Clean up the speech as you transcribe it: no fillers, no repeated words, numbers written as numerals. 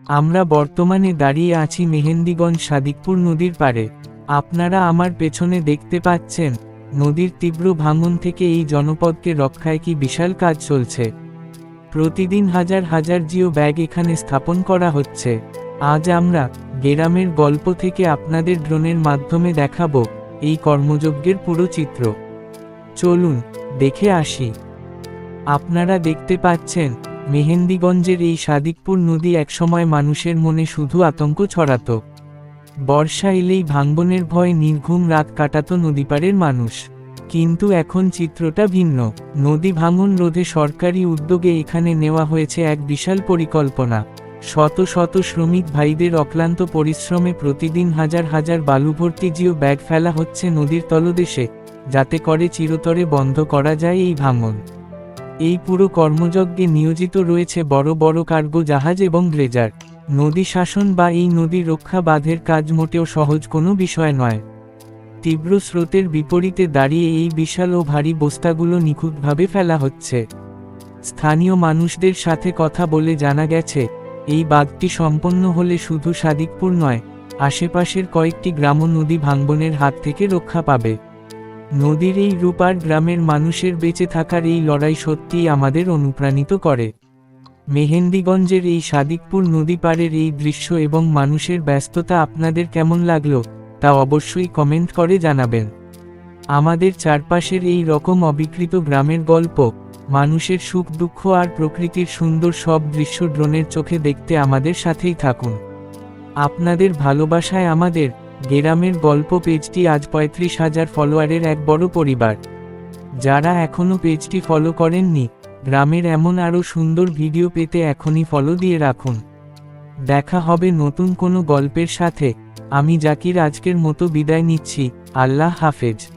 আমরা বর্তমানে দাঁড়িয়ে আছি মেহেন্দিগঞ্জ সাদিকপুর নদীর পাড়ে। আপনারা আমার পেছনে দেখতে পাচ্ছেন, নদীর তীব্র ভাঙন থেকে এই জনপদকে রক্ষায় কি বিশাল কাজ চলছে। প্রতিদিন হাজার হাজার জিও ব্যাগ এখানে স্থাপন করা হচ্ছে। আজ আমরা গ্রামের গল্প থেকে আপনাদের ড্রোনের মাধ্যমে দেখাবো এই কর্মযজ্ঞের পুরো চিত্র। চলুন দেখে আসি। আপনারা দেখতে পাচ্ছেন, মেহেন্দিগঞ্জের এই সাদিকপুর নদী একসময় মানুষের মনে শুধু আতঙ্ক ছড়াত। বর্ষা এলেই ভাঙনের ভয়ে নির্ঘুম রাত কাটাত নদীপাড়ের মানুষ। কিন্তু এখন চিত্রটা ভিন্ন। নদী ভাঙন রোধে সরকারি উদ্যোগে এখানে নেওয়া হয়েছে এক বিশাল পরিকল্পনা। শত শত শ্রমিক ভাইদের অক্লান্ত পরিশ্রমে প্রতিদিন হাজার হাজার বালুভর্তি জিও ব্যাগ ফেলা হচ্ছে নদীর তলদেশে, যাতে করে চিরতরে বন্ধ করা যায় এই ভাঙন। এই পুরো কর্মযজ্ঞে নিয়োজিত রয়েছে বড় বড় কার্গো জাহাজ এবং ড্রেজার। নদী শাসন বা এই নদী রক্ষা বাঁধের কাজ মোটেও সহজ কোনো বিষয় নয়। তীব্র স্রোতের বিপরীতে দাঁড়িয়ে এই বিশাল ও ভারী বস্তাগুলো নিখুঁতভাবে ফেলা হচ্ছে। স্থানীয় মানুষদের সাথে কথা বলে জানা গেছে, এই বাঁধটি সম্পন্ন হলে শুধু সাদিকপুর নয়, আশেপাশের কয়েকটি গ্রামও নদী ভাঙনের হাত থেকে রক্ষা পাবে। নদীর এই রূপ আর গ্রামের মানুষের বেঁচে থাকার এই লড়াই সত্যিই আমাদের অনুপ্রাণিত করে। মেহেন্দিগঞ্জের এই সাদিকপুর নদী পাড়ের এই দৃশ্য এবং মানুষের ব্যস্ততা আপনাদের কেমন লাগলো তা অবশ্যই কমেন্ট করে জানাবেন। আমাদের চারপাশের এই রকম অবিকৃত গ্রামের গল্প, মানুষের সুখ দুঃখ আর প্রকৃতির সুন্দর সব দৃশ্য ড্রোনের চোখে দেখতে আমাদের সাথেই থাকুন। আপনাদের ভালোবাসায় আমাদের গ্রামের গল্প পেজটি আজ 35,000 ফলোয়ারের এক বড় পরিবার। যারা এখনও পেজটি ফলো করেননি, গ্রামের এমন আরও সুন্দর ভিডিও পেতে এখনই ফলো দিয়ে রাখুন। দেখা হবে নতুন কোনো গল্পের সাথে। আমি জাকির আজকের মতো বিদায় নিচ্ছি। আল্লাহ হাফেজ।